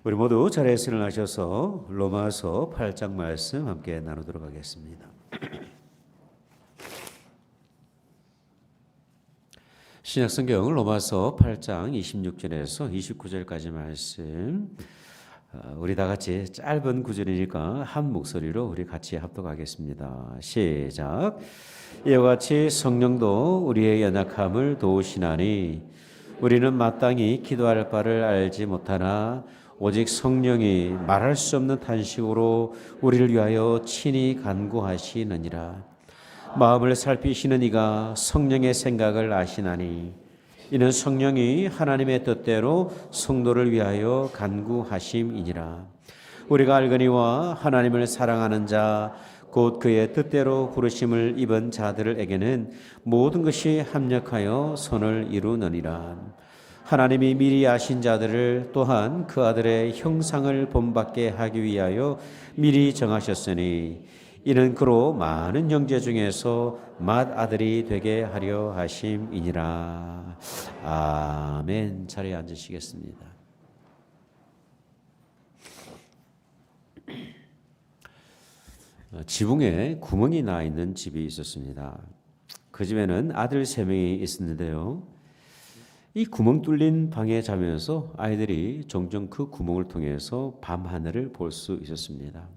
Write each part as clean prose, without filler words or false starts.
우리 모두 자리에서 일어나셔서 로마서 8장 말씀 함께 나누도록 하겠습니다. 신약성경 로마서 8장 26절에서 29절까지 말씀, 우리 다 같이 짧은 구절이니까 한 목소리로 우리 같이 합독하겠습니다. 시작. 이와 같이 성령도 우리의 연약함을 도우시나니 우리는 마땅히 기도할 바를 알지 못하나 오직 성령이 말할 수 없는 탄식으로 우리를 위하여 친히 간구하시느니라. 마음을 살피시는 이가 성령의 생각을 아시나니 이는 성령이 하나님의 뜻대로 성도를 위하여 간구하심이니라. 우리가 알거니와 하나님을 사랑하는 자 곧 그의 뜻대로 부르심을 입은 자들에게는 모든 것이 합력하여 선을 이루느니라. 하나님이 미리 아신 자들을 또한 그 아들의 형상을 본받게 하기 위하여 미리 정하셨으니 이는 그로 많은 형제 중에서 맏아들이 되게 하려 하심이니라. 아멘. 자리에 앉으시겠습니다. 지붕에 구멍이 나 있는 집이 있었습니다. 그 집에는 아들 3명이 있었는데요. 이 구멍 뚫린 방에 자면서 아이들이 종종 그 구멍을 통해서 밤하늘을 볼 수 있었습니다.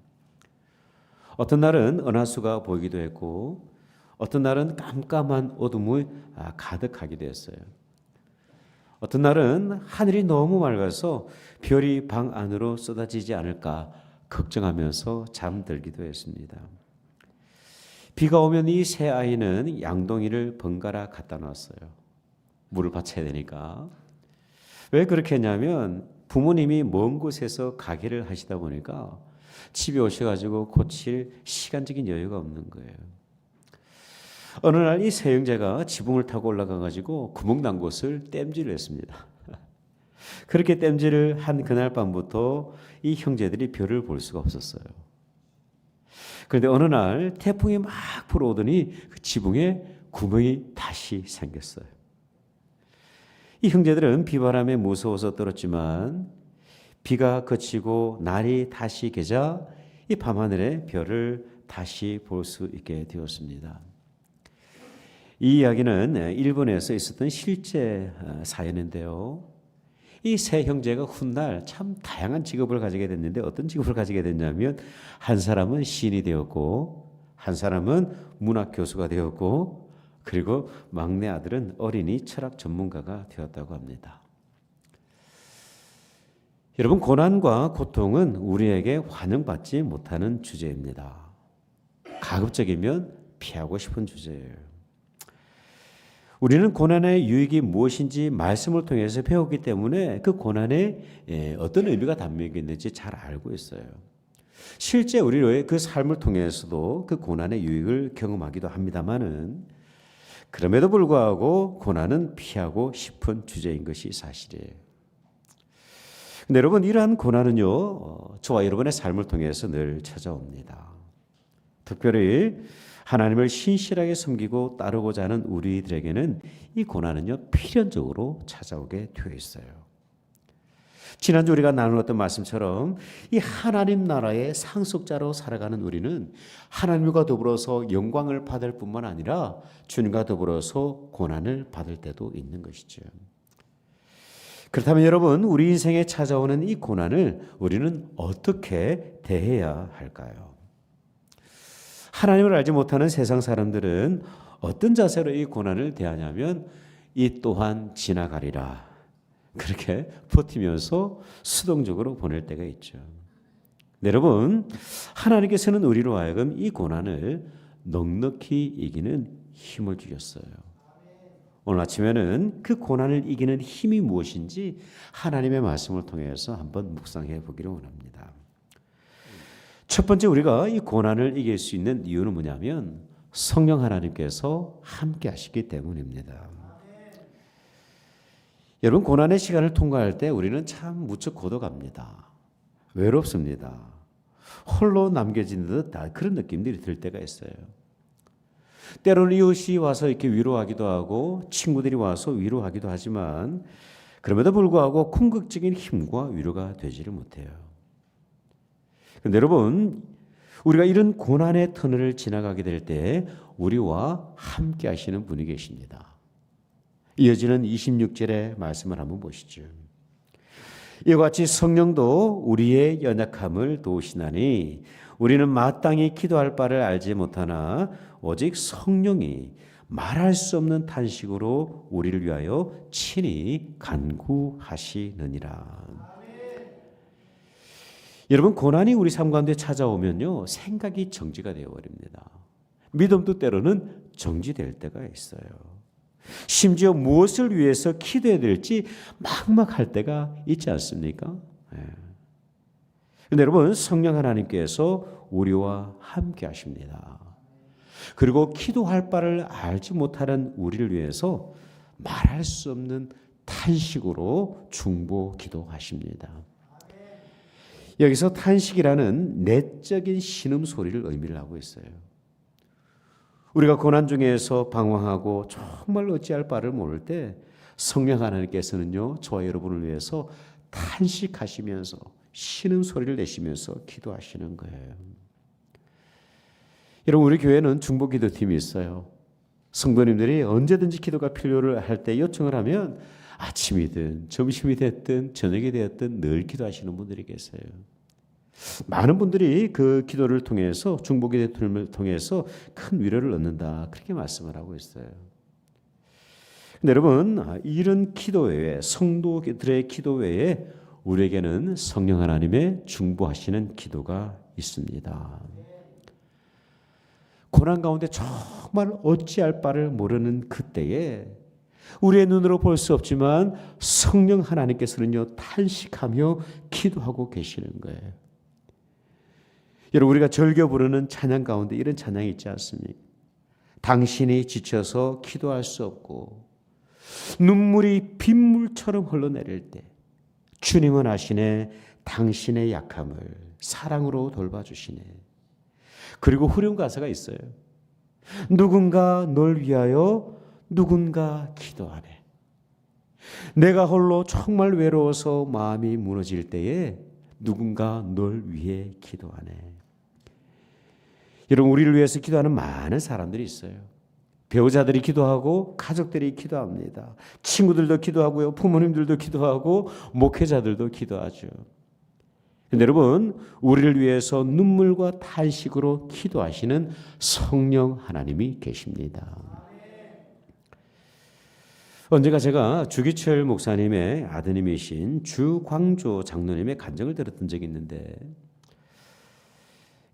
어떤 날은 은하수가 보이기도 했고 어떤 날은 깜깜한 어둠이 가득하기도 했어요. 어떤 날은 하늘이 너무 맑아서 별이 방 안으로 쏟아지지 않을까 걱정하면서 잠들기도 했습니다. 비가 오면 이 세 아이는 양동이를 번갈아 갖다 놨어요. 물을 받쳐야 되니까. 왜 그렇게 했냐면 부모님이 먼 곳에서 가게를 하시다 보니까 집에 오셔가지고 고칠 시간적인 여유가 없는 거예요. 어느 날 이 세 형제가 지붕을 타고 올라가가지고 구멍 난 곳을 땜질을 했습니다. 그렇게 땜질을 한 그날 밤부터 이 형제들이 별을 볼 수가 없었어요. 그런데 어느 날 태풍이 막 불어오더니 그 지붕에 구멍이 다시 생겼어요. 이 형제들은 비바람에 무서워서 떨었지만 비가 그치고 날이 다시 개자 이 밤하늘의 별을 다시 볼 수 있게 되었습니다. 이 이야기는 일본에서 있었던 실제 사연인데요. 이 세 형제가 훗날 참 다양한 직업을 가지게 됐는데 어떤 직업을 가지게 됐냐면 한 사람은 시인이 되었고 한 사람은 문학 교수가 되었고 그리고 막내 아들은 어린이 철학 전문가가 되었다고 합니다. 여러분, 고난과 고통은 우리에게 환영받지 못하는 주제입니다. 가급적이면 피하고 싶은 주제예요. 우리는 고난의 유익이 무엇인지 말씀을 통해서 배웠기 때문에 그 고난에 어떤 의미가 담겨 있는지 잘 알고 있어요. 실제 우리의 그 삶을 통해서도 그 고난의 유익을 경험하기도 합니다만은 그럼에도 불구하고 고난은 피하고 싶은 주제인 것이 사실이에요. 근데 여러분, 이러한 고난은요, 저와 여러분의 삶을 통해서 늘 찾아옵니다. 특별히 하나님을 신실하게 섬기고 따르고자 하는 우리들에게는 이 고난은요, 필연적으로 찾아오게 되어 있어요. 지난주 우리가 나누었던 말씀처럼 이 하나님 나라의 상속자로 살아가는 우리는 하나님과 더불어서 영광을 받을 뿐만 아니라 주님과 더불어서 고난을 받을 때도 있는 것이죠. 그렇다면 여러분, 우리 인생에 찾아오는 이 고난을 우리는 어떻게 대해야 할까요? 하나님을 알지 못하는 세상 사람들은 어떤 자세로 이 고난을 대하냐면 이 또한 지나가리라 그렇게 버티면서 수동적으로 보낼 때가 있죠. 여러분, 하나님께서는 우리로 하여금 이 고난을 넉넉히 이기는 힘을 주셨어요. 오늘 아침에는 그 고난을 이기는 힘이 무엇인지 하나님의 말씀을 통해서 한번 묵상해 보기를 원합니다. 첫 번째, 우리가 이 고난을 이길 수 있는 이유는 뭐냐면 성령 하나님께서 함께 하시기 때문입니다. 여러분, 고난의 시간을 통과할 때 우리는 참 무척 고독합니다. 외롭습니다. 홀로 남겨진 듯 그런 느낌들이 들 때가 있어요. 때로는 이웃이 와서 이렇게 위로하기도 하고 친구들이 와서 위로하기도 하지만 그럼에도 불구하고 궁극적인 힘과 위로가 되지를 못해요. 그런데 여러분, 우리가 이런 고난의 터널을 지나가게 될 때 우리와 함께 하시는 분이 계십니다. 이어지는 26절의 말씀을 한번 보시죠. 이와 같이 성령도 우리의 연약함을 도우시나니 우리는 마땅히 기도할 바를 알지 못하나 오직 성령이 말할 수 없는 탄식으로 우리를 위하여 친히 간구하시느니라. 여러분, 고난이 우리 삶 가운데 찾아오면요, 생각이 정지가 되어버립니다. 믿음도 때로는 정지될 때가 있어요. 심지어 무엇을 위해서 기도해야 될지 막막할 때가 있지 않습니까? 그런데 여러분, 성령 하나님께서 우리와 함께 하십니다. 그리고 기도할 바를 알지 못하는 우리를 위해서 말할 수 없는 탄식으로 중보 기도하십니다. 여기서 탄식이라는 내적인 신음소리를 의미를 하고 있어요. 우리가 고난 중에서 방황하고 정말 어찌할 바를 모를 때 성령 하나님께서는요, 저와 여러분을 위해서 탄식하시면서 신음소리를 내시면서 기도하시는 거예요. 여러분, 우리 교회는 중보기도팀이 있어요. 성도님들이 언제든지 기도가 필요를 할 때 요청을 하면 아침이든 점심이 됐든 저녁이 되었든 늘 기도하시는 분들이 계세요. 많은 분들이 그 기도를 통해서 중보기도팀을 통해서 큰 위로를 얻는다, 그렇게 말씀을 하고 있어요. 근데 여러분, 이런 기도 외에, 성도들의 기도 외에 우리에게는 성령 하나님의 중보하시는 기도가 있습니다. 고난 가운데 정말 어찌할 바를 모르는 그때에 우리의 눈으로 볼 수 없지만 성령 하나님께서는요, 탄식하며 기도하고 계시는 거예요. 여러분, 우리가 즐겨 부르는 찬양 가운데 이런 찬양이 있지 않습니까? 당신이 지쳐서 기도할 수 없고 눈물이 빗물처럼 흘러내릴 때 주님은 아시네, 당신의 약함을 사랑으로 돌봐주시네. 그리고 후렴 가사가 있어요. 누군가 널 위하여 누군가 기도하네. 내가 홀로 정말 외로워서 마음이 무너질 때에 누군가 널 위해 기도하네. 여러분, 우리를 위해서 기도하는 많은 사람들이 있어요. 배우자들이 기도하고 가족들이 기도합니다. 친구들도 기도하고요, 부모님들도 기도하고 목회자들도 기도하죠. 근데 여러분, 우리를 위해서 눈물과 탄식으로 기도하시는 성령 하나님이 계십니다. 언젠가 제가 주기철 목사님의 아드님이신 주광조 장로님의 간증을 들었던 적이 있는데,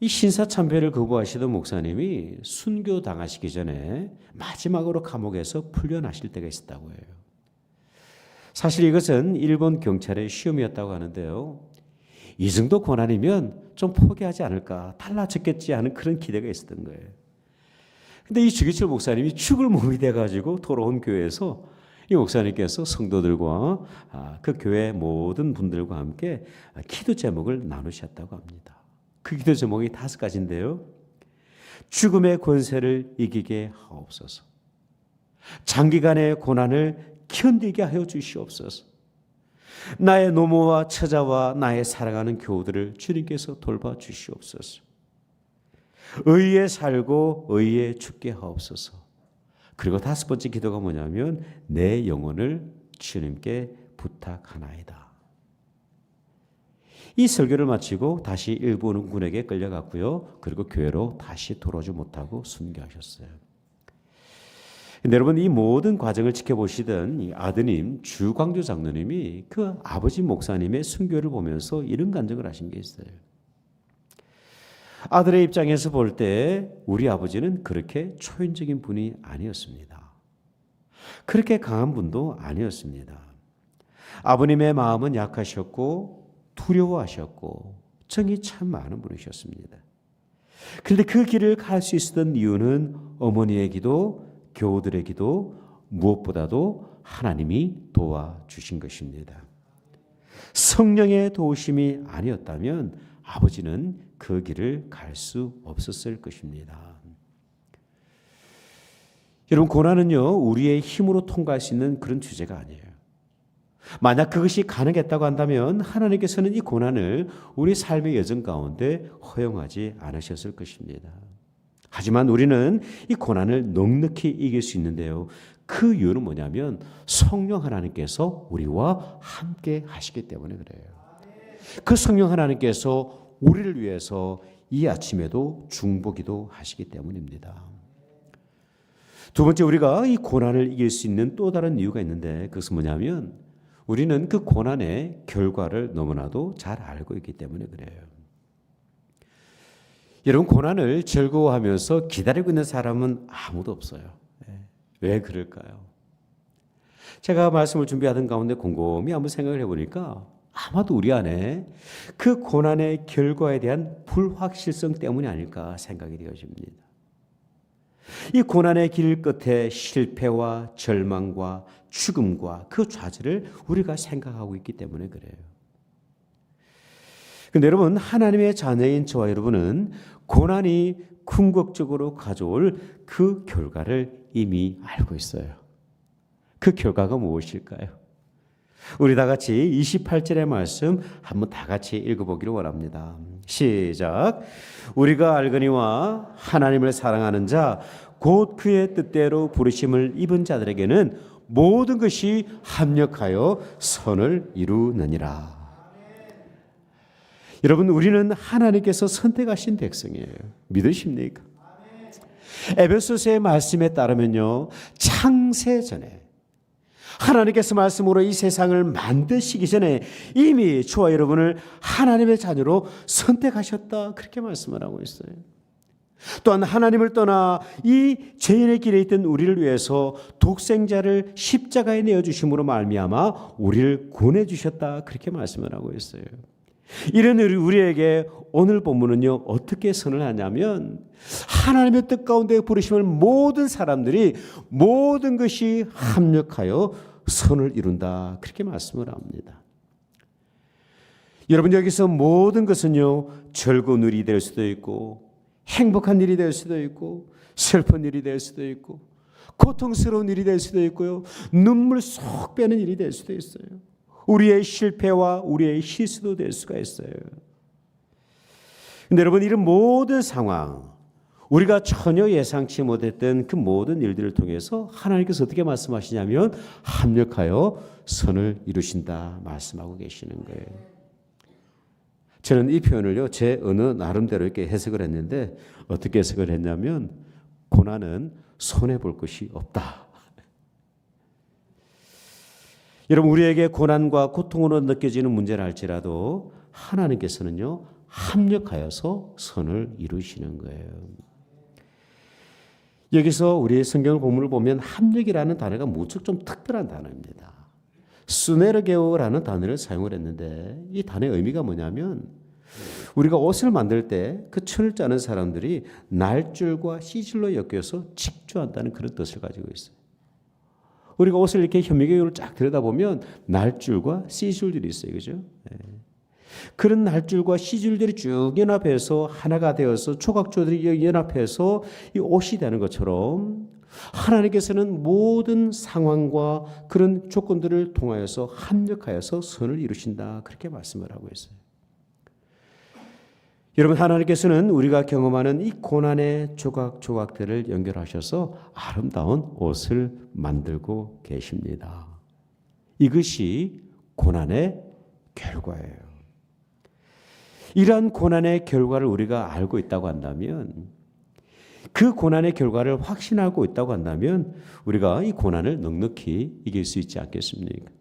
이 신사참배를 거부하시던 목사님이 순교 당하시기 전에 마지막으로 감옥에서 풀려나실 때가 있었다고 해요. 사실 이것은 일본 경찰의 시험이었다고 하는데요, 이 정도 고난이면 좀 포기하지 않을까, 달라졌겠지 하는 그런 기대가 있었던 거예요. 근데 이 주기철 목사님이 죽을 몸이 돼가지고 돌아온 교회에서 이 목사님께서 성도들과 그 교회 모든 분들과 함께 기도 제목을 나누셨다고 합니다. 그 기도 제목이 5가지인데요. 죽음의 권세를 이기게 하옵소서. 장기간의 고난을 견디게 하여 주시옵소서. 나의 노모와 처자와 나의 사랑하는 교우들을 주님께서 돌봐 주시옵소서. 의에 살고 의에 죽게 하옵소서. 그리고 5번째 기도가 뭐냐면 내 영혼을 주님께 부탁하나이다. 이 설교를 마치고 다시 일본 군에게 끌려갔고요. 그리고 교회로 다시 돌아오지 못하고 순교하셨어요. 근데 여러분, 이 모든 과정을 지켜보시던 이 아드님 주광조 장로님이 그 아버지 목사님의 순교를 보면서 이런 간증을 하신 게 있어요. 아들의 입장에서 볼 때 우리 아버지는 그렇게 초인적인 분이 아니었습니다. 그렇게 강한 분도 아니었습니다. 아버님의 마음은 약하셨고 두려워하셨고 정이 참 많은 분이셨습니다. 그런데 그 길을 갈 수 있었던 이유는 어머니의 기도, 교우들의 기도, 무엇보다도 하나님이 도와주신 것입니다. 성령의 도우심이 아니었다면 아버지는 그 길을 갈 수 없었을 것입니다. 여러분, 고난은요, 우리의 힘으로 통과할 수 있는 그런 주제가 아니에요. 만약 그것이 가능했다고 한다면 하나님께서는 이 고난을 우리 삶의 여정 가운데 허용하지 않으셨을 것입니다. 하지만 우리는 이 고난을 넉넉히 이길 수 있는데요. 그 이유는 뭐냐면 성령 하나님께서 우리와 함께 하시기 때문에 그래요. 그 성령 하나님께서 우리를 위해서 이 아침에도 중보기도 하시기 때문입니다. 두 번째, 우리가 이 고난을 이길 수 있는 또 다른 이유가 있는데 그것은 뭐냐면 우리는 그 고난의 결과를 너무나도 잘 알고 있기 때문에 그래요. 여러분, 고난을 즐거워하면서 기다리고 있는 사람은 아무도 없어요. 왜 그럴까요? 제가 말씀을 준비하던 가운데 곰곰이 한번 생각을 해보니까 아마도 우리 안에 그 고난의 결과에 대한 불확실성 때문이 아닐까 생각이 되어집니다. 이 고난의 길 끝에 실패와 절망과 죽음과 그 좌절을 우리가 생각하고 있기 때문에 그래요. 근데 여러분, 하나님의 자녀인 저와 여러분은 고난이 궁극적으로 가져올 그 결과를 이미 알고 있어요. 그 결과가 무엇일까요? 우리 다 같이 28절의 말씀 한번 다 같이 읽어보기를 원합니다. 시작. 우리가 알거니와 하나님을 사랑하는 자 곧 그의 뜻대로 부르심을 입은 자들에게는 모든 것이 합력하여 선을 이루느니라. 여러분, 우리는 하나님께서 선택하신 백성이에요. 믿으십니까? 에베소서의 말씀에 따르면요, 창세 전에 하나님께서 말씀으로 이 세상을 만드시기 전에 이미 저와 여러분을 하나님의 자녀로 선택하셨다, 그렇게 말씀을 하고 있어요. 또한 하나님을 떠나 이 죄인의 길에 있던 우리를 위해서 독생자를 십자가에 내어주심으로 말미암아 우리를 구원해 주셨다, 그렇게 말씀을 하고 있어요. 이런 우리에게 오늘 본문은요, 어떻게 선언하냐면 하나님의 뜻 가운데 부르심을 모든 사람들이 모든 것이 합력하여 선을 이룬다, 그렇게 말씀을 합니다. 여러분, 여기서 모든 것은요, 즐거운 일이 될 수도 있고 행복한 일이 될 수도 있고 슬픈 일이 될 수도 있고 고통스러운 일이 될 수도 있고요, 눈물 쏙 빼는 일이 될 수도 있어요. 우리의 실패와 우리의 실수도 될 수가 있어요. 근데 여러분, 이런 모든 상황, 우리가 전혀 예상치 못했던 그 모든 일들을 통해서 하나님께서 어떻게 말씀하시냐면 합력하여 선을 이루신다 말씀하고 계시는 거예요. 저는 이 표현을요, 제 어느 나름대로 이렇게 해석을 했는데 어떻게 해석을 했냐면 고난은 손해볼 것이 없다. 여러분, 우리에게 고난과 고통으로 느껴지는 문제를 할지라도 하나님께서는요, 합력하여서 선을 이루시는 거예요. 여기서 우리 성경 본문을 보면 합력이라는 단어가 무척 좀 특별한 단어입니다. 수네르게오라는 단어를 사용을 했는데 이 단어의 의미가 뭐냐면 우리가 옷을 만들 때 그 천을 짜는 사람들이 날줄과 시줄로 엮여서 직조한다는 그런 뜻을 가지고 있어요. 우리가 옷을 이렇게 현미경으로 쫙 들여다보면 날줄과 씨줄들이 있어요. 그죠? 네. 그런 날줄과 씨줄들이 쭉 연합해서 하나가 되어서 조각조들이 연합해서 이 옷이 되는 것처럼 하나님께서는 모든 상황과 그런 조건들을 통하여서 합력하여서 선을 이루신다, 그렇게 말씀을 하고 있어요. 여러분, 하나님께서는 우리가 경험하는 이 고난의 조각조각들을 연결하셔서 아름다운 옷을 만들고 계십니다. 이것이 고난의 결과예요. 이러한 고난의 결과를 우리가 알고 있다고 한다면, 그 고난의 결과를 확신하고 있다고 한다면 우리가 이 고난을 넉넉히 이길 수 있지 않겠습니까?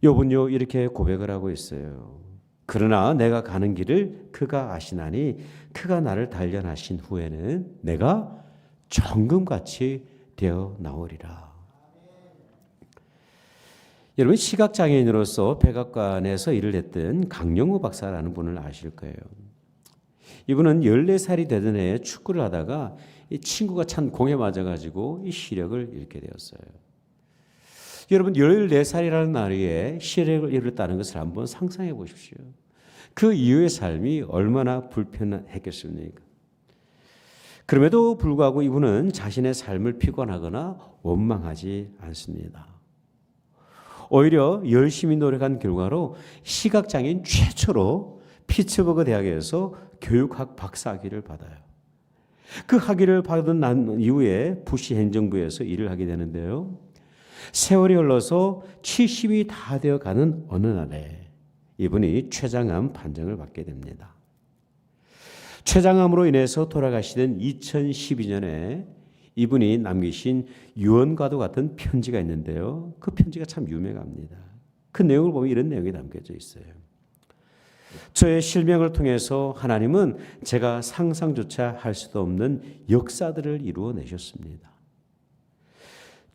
욥은요, 이렇게 고백을 하고 있어요. 그러나 내가 가는 길을 그가 아시나니 그가 나를 단련하신 후에는 내가 정금같이 되어 나오리라. 여러분, 시각장애인으로서 백악관에서 일을 했던 강영우 박사라는 분을 아실 거예요. 이분은 14살이 되던 해에 축구를 하다가 이 친구가 찬 공에 맞아가지고 이 시력을 잃게 되었어요. 여러분, 14살이라는 나이에 시력을 잃었다는 것을 한번 상상해 보십시오. 그 이후의 삶이 얼마나 불편했겠습니까? 그럼에도 불구하고 이분은 자신의 삶을 피곤하거나 원망하지 않습니다. 오히려 열심히 노력한 결과로 시각장애인 최초로 피츠버그 대학에서 교육학 박사학위를 받아요. 그 학위를 받은 난 이후에 부시 행정부에서 일을 하게 되는데요. 세월이 흘러서 70이 다 되어가는 어느 날에 이분이 췌장암 판정을 받게 됩니다. 췌장암으로 인해서 돌아가시던 2012년에 이분이 남기신 유언과도 같은 편지가 있는데요. 그 편지가 참 유명합니다. 그 내용을 보면 이런 내용이 담겨져 있어요. 저의 실명을 통해서 하나님은 제가 상상조차 할 수도 없는 역사들을 이루어내셨습니다.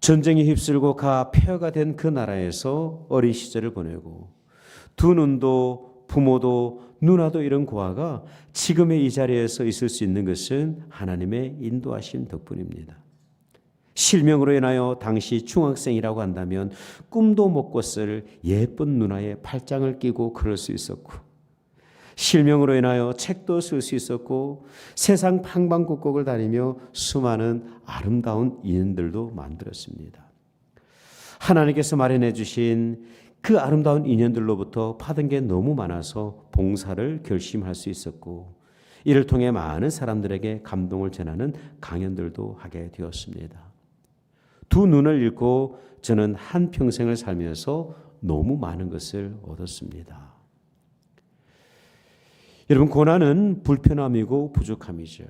전쟁에 휩쓸고 폐허가 된 그 나라에서 어린 시절을 보내고 두 눈도 부모도 누나도 잃은 고아가 지금의 이 자리에서 있을 수 있는 것은 하나님의 인도하심 덕분입니다. 실명으로 인하여 당시 중학생이라고 한다면 꿈도 못 꿨을 예쁜 누나의 팔짱을 끼고 그럴 수 있었고, 실명으로 인하여 책도 쓸 수 있었고, 세상 방방곡곡을 다니며 수많은 아름다운 인연들도 만들었습니다. 하나님께서 마련해 주신 그 아름다운 인연들로부터 받은 게 너무 많아서 봉사를 결심할 수 있었고, 이를 통해 많은 사람들에게 감동을 전하는 강연들도 하게 되었습니다. 두 눈을 잃고 저는 한평생을 살면서 너무 많은 것을 얻었습니다. 여러분, 고난은 불편함이고 부족함이죠.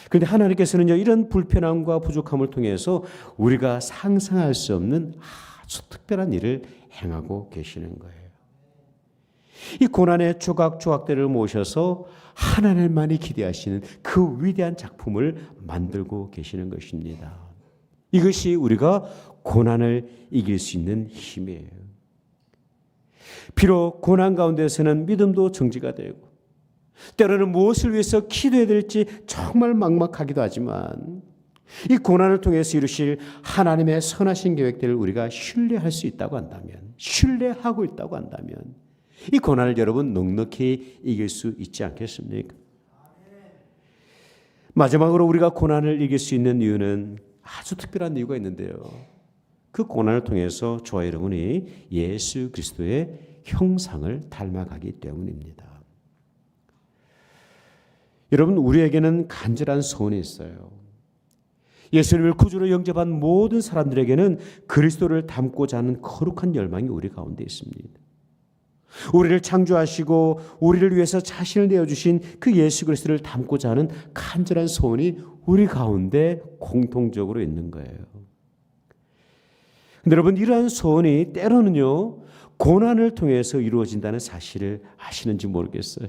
그런데 하나님께서는요, 이런 불편함과 부족함을 통해서 우리가 상상할 수 없는 아주 특별한 일을 행하고 계시는 거예요. 이 고난의 조각조각들을 모셔서 하나님만이 기대하시는 그 위대한 작품을 만들고 계시는 것입니다. 이것이 우리가 고난을 이길 수 있는 힘이에요. 비록 고난 가운데서는 믿음도 정지가 되고 때로는 무엇을 위해서 기도해야 될지 정말 막막하기도 하지만 이 고난을 통해서 이루실 하나님의 선하신 계획들을 우리가 신뢰할 수 있다고 한다면, 신뢰하고 있다고 한다면 이 고난을 여러분 넉넉히 이길 수 있지 않겠습니까? 마지막으로 우리가 고난을 이길 수 있는 이유는 아주 특별한 이유가 있는데요. 그 고난을 통해서 저와 여러분이 예수 그리스도의 형상을 닮아가기 때문입니다. 여러분, 우리에게는 간절한 소원이 있어요. 예수님을 구주로 영접한 모든 사람들에게는 그리스도를 닮고자 하는 거룩한 열망이 우리 가운데 있습니다. 우리를 창조하시고 우리를 위해서 자신을 내어주신 그 예수 그리스도를 닮고자 하는 간절한 소원이 우리 가운데 공통적으로 있는 거예요. 근데 여러분, 이러한 소원이 때로는요, 고난을 통해서 이루어진다는 사실을 아시는지 모르겠어요.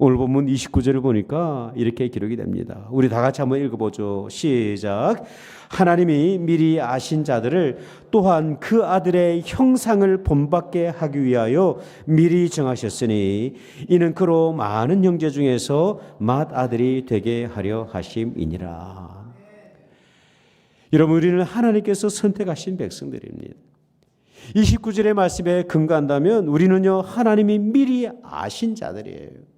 오늘 본문 29절을 보니까 이렇게 기록이 됩니다. 우리 다 같이 한번 읽어보죠. 시작. 하나님이 미리 아신 자들을 또한 그 아들의 형상을 본받게 하기 위하여 미리 정하셨으니 이는 그로 많은 형제 중에서 맏아들이 되게 하려 하심이니라. 여러분, 우리는 하나님께서 선택하신 백성들입니다. 29절의 말씀에 근거한다면 우리는요, 하나님이 미리 아신 자들이에요.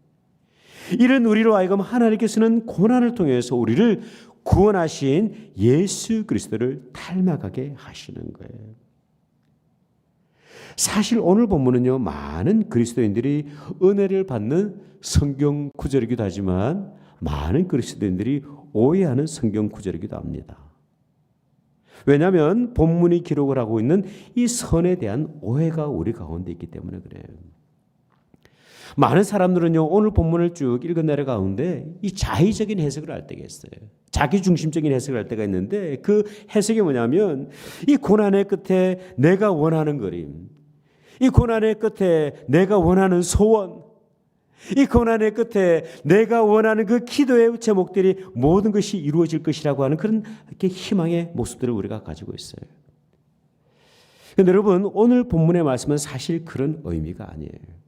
이런 우리로 하여금 하나님께서는 고난을 통해서 우리를 구원하신 예수 그리스도를 닮아가게 하시는 거예요. 사실 오늘 본문은요, 많은 그리스도인들이 은혜를 받는 성경 구절이기도 하지만 많은 그리스도인들이 오해하는 성경 구절이기도 합니다. 왜냐하면 본문이 기록을 하고 있는 이 선에 대한 오해가 우리 가운데 있기 때문에 그래요. 많은 사람들은요, 오늘 본문을 쭉 읽어내려 가운데 이 자의적인 해석을 할 때가 있어요. 자기중심적인 해석을 할 때가 있는데 그 해석이 뭐냐면 이 고난의 끝에 내가 원하는 그림, 이 고난의 끝에 내가 원하는 소원, 이 고난의 끝에 내가 원하는 그 기도의 제목들이 모든 것이 이루어질 것이라고 하는 그런 이렇게 희망의 모습들을 우리가 가지고 있어요. 그런데 여러분, 오늘 본문의 말씀은 사실 그런 의미가 아니에요.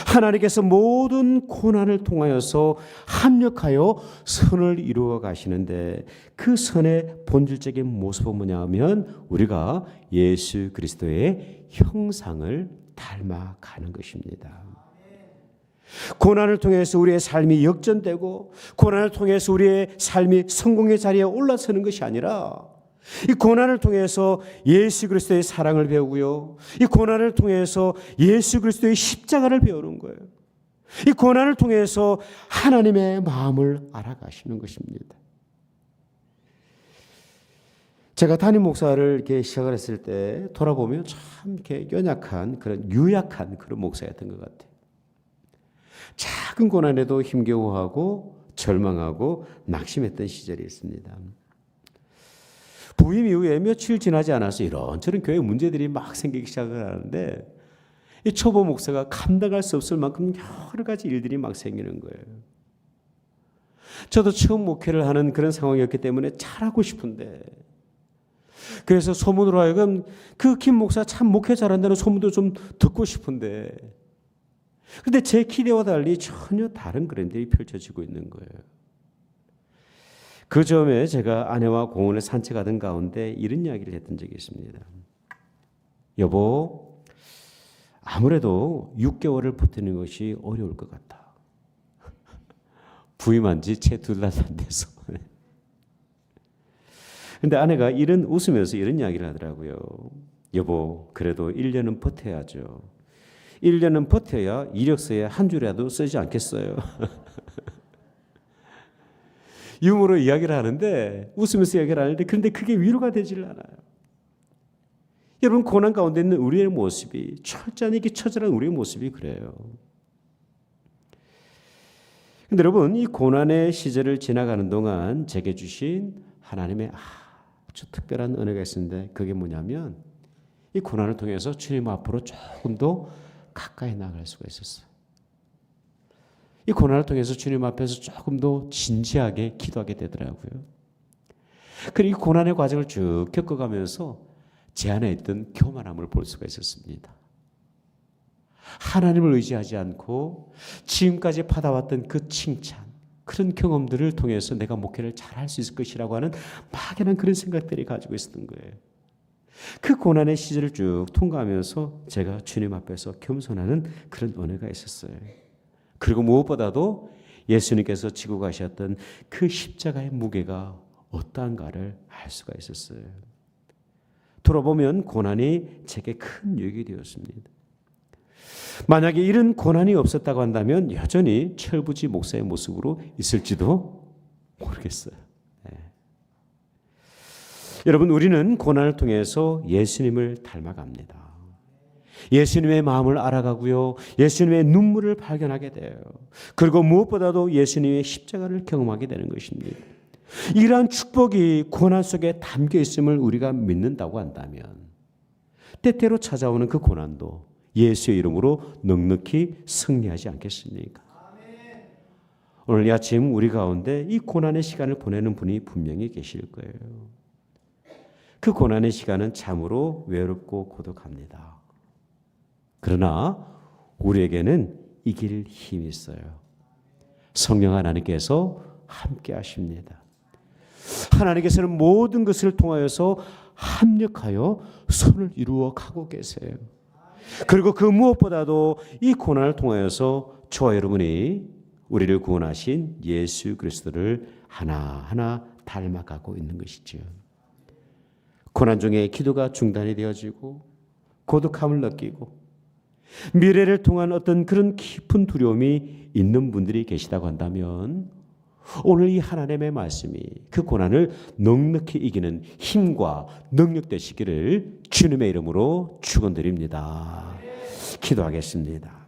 하나님께서 모든 고난을 통하여서 합력하여 선을 이루어 가시는데 그 선의 본질적인 모습은 뭐냐면 우리가 예수 그리스도의 형상을 닮아가는 것입니다. 고난을 통해서 우리의 삶이 역전되고 고난을 통해서 우리의 삶이 성공의 자리에 올라서는 것이 아니라 이 고난을 통해서 예수 그리스도의 사랑을 배우고요. 이 고난을 통해서 예수 그리스도의 십자가를 배우는 거예요. 이 고난을 통해서 하나님의 마음을 알아가시는 것입니다. 제가 담임 목사를 이렇게 시작을 했을 때 돌아보면 참 이렇게 연약한 그런 유약한 그런 목사였던 것 같아요. 작은 고난에도 힘겨워하고 절망하고 낙심했던 시절이 있습니다. 부임 이후에 며칠 지나지 않아서 이런저런 교회 문제들이 막 생기기 시작을 하는데 이 초보 목사가 감당할 수 없을 만큼 여러 가지 일들이 막 생기는 거예요. 저도 처음 목회를 하는 그런 상황이었기 때문에 잘하고 싶은데 그래서 소문으로 하여금 그 김 목사 참 목회 잘한다는 소문도 좀 듣고 싶은데 그런데 제 기대와 달리 전혀 다른 그림들이 펼쳐지고 있는 거예요. 그 점에 제가 아내와 공원을 산책하던 가운데 이런 이야기를 했던 적이 있습니다. 여보, 아무래도 6개월을 버티는 것이 어려울 것 같다. 부임한 지 채 2달 안 돼서. 근데 아내가 웃으면서 이런 이야기를 하더라고요. 여보, 그래도 1년은 버텨야죠. 1년은 버텨야 이력서에 한 줄이라도 쓰지 않겠어요. 유머로 이야기를 하는데 웃으면서 이야기를 하는데 그런데 그게 위로가 되질 않아요. 여러분 고난 가운데 있는 우리의 모습이 철저히 처절한 우리의 모습이 그래요. 근데 여러분 이 고난의 시절을 지나가는 동안 제게 주신 하나님의 아주 특별한 은혜가 있었는데 그게 뭐냐면 이 고난을 통해서 주님 앞으로 조금 더 가까이 나아갈 수가 있었어요. 이 고난을 통해서 주님 앞에서 조금 더 진지하게 기도하게 되더라고요. 그리고 이 고난의 과정을 쭉 겪어가면서 제 안에 있던 교만함을 볼 수가 있었습니다. 하나님을 의지하지 않고 지금까지 받아왔던 그 칭찬, 그런 경험들을 통해서 내가 목회를 잘할 수 있을 것이라고 하는 막연한 그런 생각들이 가지고 있었던 거예요. 그 고난의 시절을 쭉 통과하면서 제가 주님 앞에서 겸손하는 그런 은혜가 있었어요. 그리고 무엇보다도 예수님께서 지고 가셨던 그 십자가의 무게가 어떠한가를 알 수가 있었어요. 돌아보면 고난이 제게 큰 유익이 되었습니다. 만약에 이런 고난이 없었다고 한다면 여전히 철부지 목사의 모습으로 있을지도 모르겠어요. 네. 여러분 우리는 고난을 통해서 예수님을 닮아갑니다. 예수님의 마음을 알아가고요. 예수님의 눈물을 발견하게 돼요. 그리고 무엇보다도 예수님의 십자가를 경험하게 되는 것입니다. 이러한 축복이 고난 속에 담겨 있음을 우리가 믿는다고 한다면 때때로 찾아오는 그 고난도 예수의 이름으로 넉넉히 승리하지 않겠습니까? 오늘 이 아침 우리 가운데 이 고난의 시간을 보내는 분이 분명히 계실 거예요. 그 고난의 시간은 참으로 외롭고 고독합니다. 그러나 우리에게는 이길 힘이 있어요. 성령 하나님께서 함께 하십니다. 하나님께서는 모든 것을 통하여서 합력하여 손을 이루어 가고 계세요. 그리고 그 무엇보다도 이 고난을 통하여서 저와 여러분이 우리를 구원하신 예수 그리스도를 하나하나 닮아가고 있는 것이죠. 고난 중에 기도가 중단이 되어지고 고독함을 느끼고 미래를 통한 어떤 그런 깊은 두려움이 있는 분들이 계시다고 한다면 오늘 이 하나님의 말씀이 그 고난을 넉넉히 이기는 힘과 능력 되시기를 주님의 이름으로 축원드립니다. 기도하겠습니다.